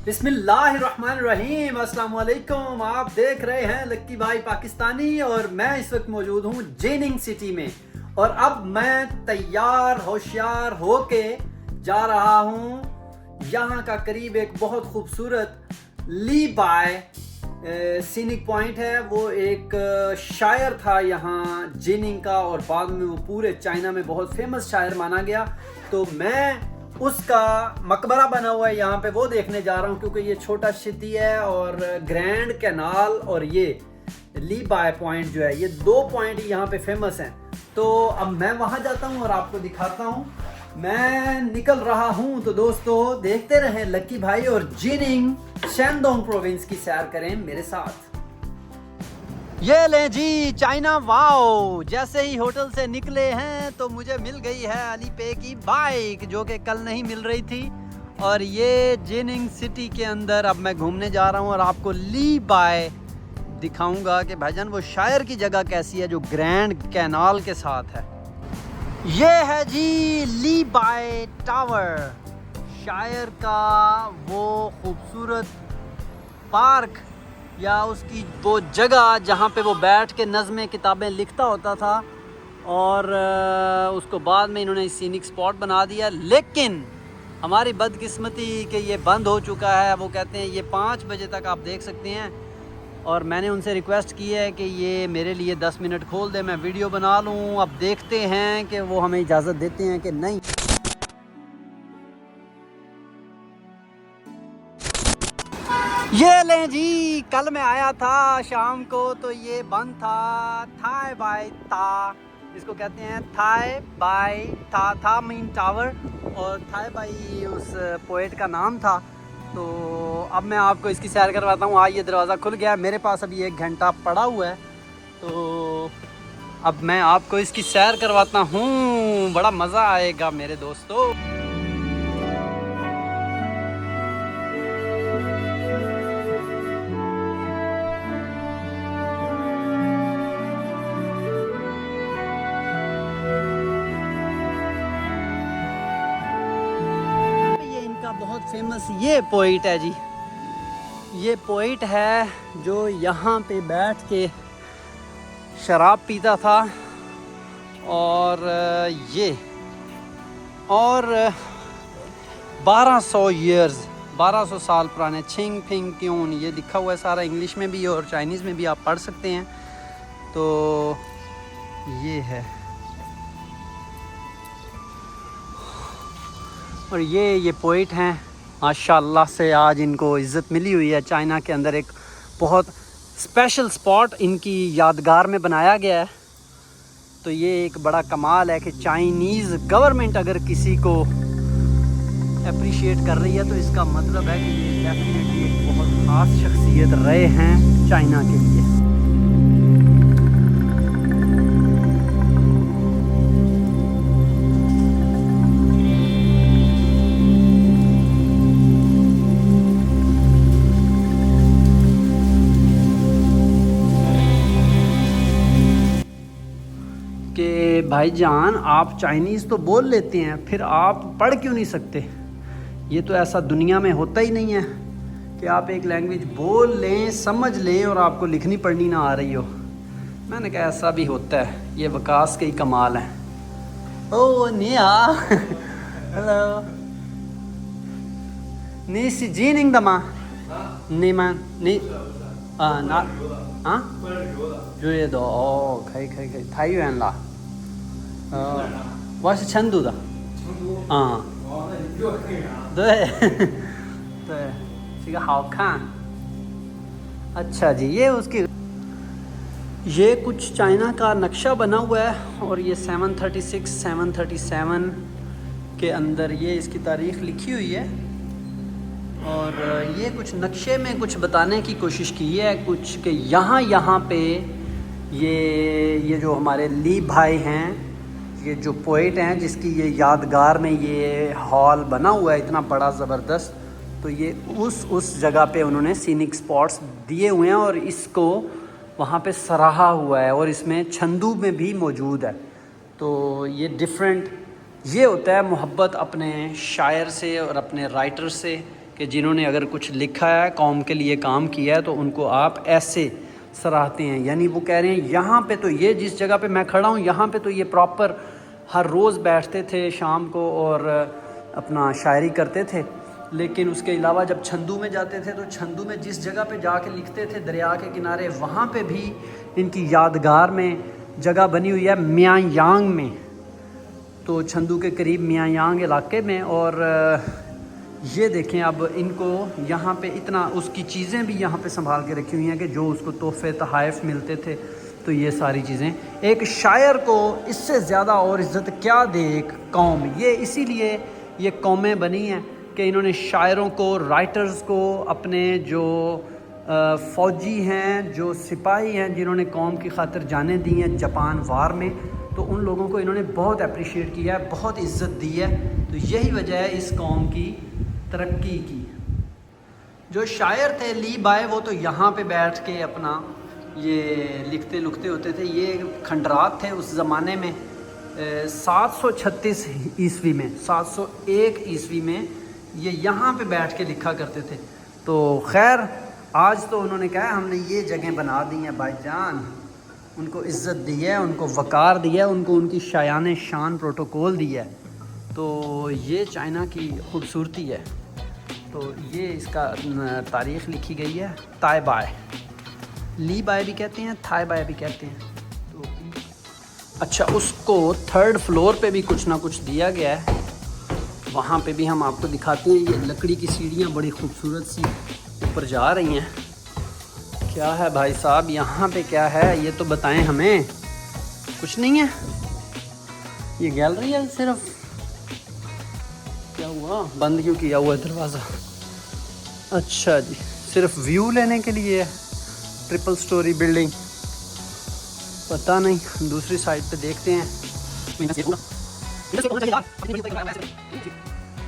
बिस्मिल्लाहिर्रहमानिर्रहीम, अस्सलाम वालेकुम। आप देख रहे हैं लक्की भाई पाकिस्तानी और मैं इस वक्त मौजूद हूँ जिनिंग सिटी में। और अब मैं तैयार होशियार होके जा रहा हूँ यहाँ का करीब एक बहुत खूबसूरत ली बाय सीनिक पॉइंट है। वो एक शायर था यहाँ जिनिंग का और बाद में वो पूरे चाइना में बहुत फेमस शायर माना गया। तो मैं उसका मकबरा बना हुआ है यहाँ पे, वो देखने जा रहा हूँ क्योंकि ये छोटा सिटी है और ग्रैंड कैनाल और ये ली बाय पॉइंट जो है, ये दो पॉइंट यहाँ पे फेमस हैं। तो अब मैं वहाँ जाता हूँ और आपको दिखाता हूँ। मैं निकल रहा हूँ, तो दोस्तों देखते रहें लक्की भाई और जिनिंग शेंडोंग प्रोविंस की सैर करें मेरे साथ। ये लें जी चाइना वाओ। जैसे ही होटल से निकले हैं तो मुझे मिल गई है अलीपे की बाइक जो कि कल नहीं मिल रही थी। और ये जिनिंग सिटी के अंदर अब मैं घूमने जा रहा हूँ और आपको ली बाय दिखाऊंगा कि भाईजान वो शायर की जगह कैसी है जो ग्रैंड कैनाल के साथ है। ये है जी ली बाय टावर, शायर का वो खूबसूरत पार्क या उसकी वो जगह जहाँ पे वो बैठ के नज़में किताबें लिखता होता था। और उसको बाद में इन्होंने सीनिक स्पॉट बना दिया, लेकिन हमारी बदकिस्मती कि ये बंद हो चुका है। वो कहते हैं ये 5 बजे तक आप देख सकते हैं और मैंने उनसे रिक्वेस्ट की है कि ये मेरे लिए 10 मिनट खोल दे, मैं वीडियो बना लूँ। अब देखते हैं कि वो हमें इजाज़त देते हैं कि नहीं। ये लें जी, कल मैं आया था शाम को तो ये बंद था। थाई बाय ता इसको कहते हैं, थाई बाय था मीन टावर और थाई बाई उस पोएट का नाम था। तो अब मैं आपको इसकी सैर करवाता हूँ। ये दरवाज़ा खुल गया है, मेरे पास अभी 1 घंटा पड़ा हुआ है। तो अब मैं आपको इसकी सैर करवाता हूँ, बड़ा मज़ा आएगा मेरे दोस्तों। बहुत फेमस ये पोइट है जी, ये पोइट है जो यहाँ पे बैठ के शराब पीता था। और ये और 1200 साल पुराने छिंग फिंग क्यून, ये लिखा हुआ है सारा इंग्लिश में भी और चाइनीज़ में भी, आप पढ़ सकते हैं। तो ये है और ये पोइट हैं माशाल्लाह से, आज इनको इज़्ज़त मिली हुई है। चाइना के अंदर एक बहुत स्पेशल स्पॉट इनकी यादगार में बनाया गया है। तो ये एक बड़ा कमाल है कि चाइनीज़ गवर्नमेंट अगर किसी को अप्रिशिएट कर रही है तो इसका मतलब है कि ये डेफिनेटली एक बहुत ख़ास शख्सियत रहे हैं चाइना के लिए। कि भाईजान आप चाइनीज़ तो बोल लेते हैं, फिर आप पढ़ क्यों नहीं सकते? ये तो ऐसा दुनिया में होता ही नहीं है कि आप एक लैंग्वेज बोल लें, समझ लें और आपको लिखनी पढ़नी ना आ रही हो। मैंने कहा ऐसा भी होता है, ये वकास के ही कमाल हैं। ओह निया हेलो नी सी जीनिंग दमा नी मान नी ना हाँ जो ये दो ओ खाई太远了我是成都的啊对对这个好看अच्छा जी। ये उसकी ये कुछ चाइना का नक्शा बना हुआ है और ये 736 737 के अंदर ये इसकी तारीख़ लिखी हुई है। और ये कुछ नक्शे में कुछ बताने की कोशिश की है कुछ कि यहाँ पे ये जो हमारे ली भाई हैं, ये जो पोइट हैं जिसकी ये यादगार में ये हॉल बना हुआ है इतना बड़ा ज़बरदस्त, तो ये उस जगह पे उन्होंने सीनिक स्पॉट्स दिए हुए हैं और इसको वहाँ पे सराहा हुआ है और इसमें छंदू में भी मौजूद है। तो ये डिफरेंट ये होता है मोहब्बत अपने शायर से और अपने राइटर से कि जिन्होंने अगर कुछ लिखा है, कौम के लिए काम किया है, तो उनको आप ऐसे सराहते हैं। यानी वो कह रहे हैं यहाँ पे तो ये जिस जगह पे मैं खड़ा हूँ यहाँ पे तो ये प्रॉपर हर रोज़ बैठते थे शाम को और अपना शायरी करते थे, लेकिन उसके अलावा जब छंदू में जाते थे तो छंदू में जिस जगह पे जाके लिखते थे दरिया के किनारे, वहाँ पे भी इनकी यादगार में जगह बनी हुई है मियांग में, तो छंदू के करीब मियांग इलाके में। और ये देखें अब इनको यहाँ पे इतना उसकी चीज़ें भी यहाँ पे संभाल के रखी हुई हैं कि जो उसको तोहफ़े तहाइफ मिलते थे, तो ये सारी चीज़ें। एक शायर को इससे ज़्यादा और इज़्ज़त क्या दे एक कौम, ये इसीलिए ये कौमें बनी हैं कि इन्होंने शायरों को, राइटर्स को, अपने जो फ़ौजी हैं, जो सिपाही हैं जिन्होंने कौम की खातिर जानें दी हैं जापान वार में, तो उन लोगों को इन्होंने बहुत अप्रिशिएट किया है, बहुत इज़्ज़त दी है। तो यही वजह है इस कौम की तरक्की की। जो शायर थे ली बाय, वो तो यहाँ पे बैठ के अपना ये लिखते लुखते होते थे। ये खंडरात थे उस ज़माने में 736 ईस्वी में, 701 ईस्वी में ये यहाँ पे बैठ के लिखा करते थे। तो खैर आज तो उन्होंने कहा हमने ये जगह बना दी हैं भाईजान, उनको इज़्ज़त दी है, उनको वक़ार दिया है, उनको उनकी शायान शान प्रोटोकॉल दिया है। तो ये चाइना की खूबसूरती है। तो ये इसका तारीख़ लिखी गई है ताई बाय, ली बाय भी कहते हैं, थाई बाय भी कहते हैं। तो अच्छा, उसको 3rd फ्लोर पे भी कुछ ना कुछ दिया गया है, वहाँ पे भी हम आपको दिखाते हैं। ये लकड़ी की सीढ़ियाँ बड़ी खूबसूरत सी ऊपर जा रही हैं। क्या है भाई साहब यहाँ पे, क्या है ये तो बताएं हमें। कुछ नहीं है, ये गैलरी है सिर्फ। क्या हुआ, बंद क्यों किया हुआ है दरवाज़ा? अच्छा जी, सिर्फ व्यू लेने के लिए है। ट्रिपल स्टोरी बिल्डिंग, पता नहीं, दूसरी साइड पे देखते हैं।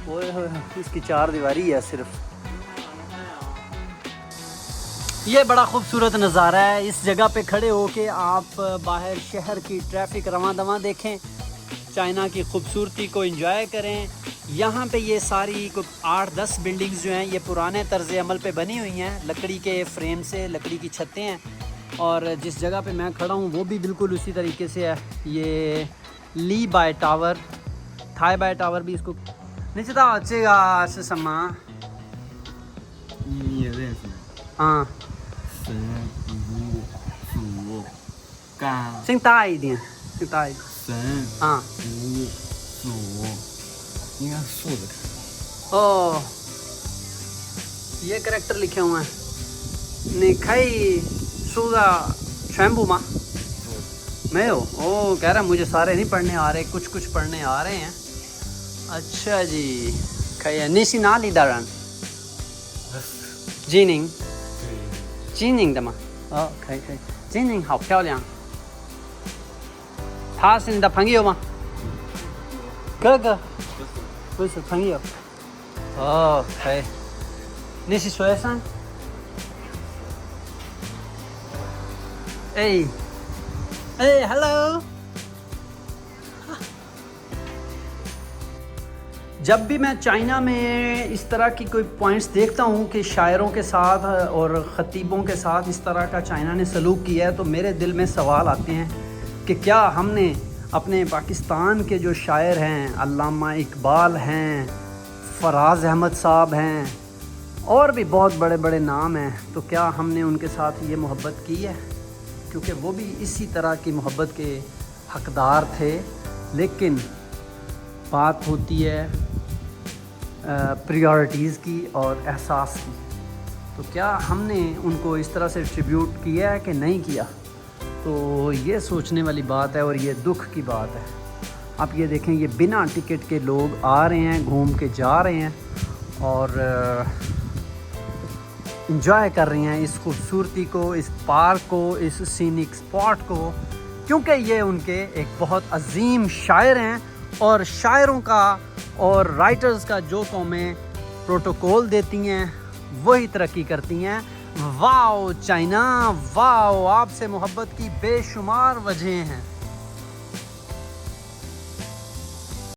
ओए इसकी 4 दीवारी है सिर्फ। ये बड़ा खूबसूरत नज़ारा है। इस जगह पे खड़े होके आप बाहर शहर की ट्रैफिक रवां दवां देखें, चाइना की खूबसूरती को एंजॉय करें। यहाँ पे ये सारी 8-10 बिल्डिंग्स जो हैं ये पुराने तर्ज़ अमल पे बनी हुई हैं, लकड़ी के फ्रेम से, लकड़ी की छतें हैं। और जिस जगह पे मैं खड़ा हूँ वो भी बिल्कुल उसी तरीके से है। ये ली बाय टावर, थाई बाय टावर भी इसको नीचे था अच्छेगा से समा। हाँ सिंह ताई दिया, सिंह ताई। हाँ ओ ये करेक्टर लिखे हुए हैं। 你可以说的全部吗？没有ओ कह रहा मुझे सारे नहीं पढ़ने आ रहे, कुछ कुछ पढ़ने आ रहे हैं। अच्छा जी, 可以。你是哪里的人？吉宁，吉宁的吗？哦，可以可以。吉宁好漂亮。他是你的朋友吗？哥哥，不是朋友。哦，可以。你是学生？哎哎 ，hello。जब भी मैं चाइना में इस तरह की कोई पॉइंट्स देखता हूँ कि शायरों के साथ और ख़तीबों के साथ इस तरह का चाइना ने सलूक किया है, तो मेरे दिल में सवाल आते हैं कि क्या हमने अपने पाकिस्तान के जो शायर हैं, अल्लामा इकबाल हैं, फराज अहमद साहब हैं, और भी बहुत बड़े बड़े नाम हैं, तो क्या हमने उनके साथ ये मोहब्बत की है? क्योंकि वो भी इसी तरह की मोहब्बत के हकदार थे। लेकिन बात होती है प्रायोरिटीज़ की और एहसास की। तो क्या हमने उनको इस तरह से ट्रिब्यूट किया है कि नहीं किया? तो ये सोचने वाली बात है और ये दुख की बात है। आप ये देखें, ये बिना टिकट के लोग आ रहे हैं, घूम के जा रहे हैं और इंजॉय कर रहे हैं इस खूबसूरती को, इस पार्क को, इस सीनिक स्पॉट को, क्योंकि ये उनके एक बहुत अजीम शायर हैं। और शायरों का और राइटर्स का जो कौमें प्रोटोकॉल देती हैं वही तरक्की करती हैं। वाओ चाइना, वाओ, आपसे मोहब्बत की बेशुमार वजहें हैं।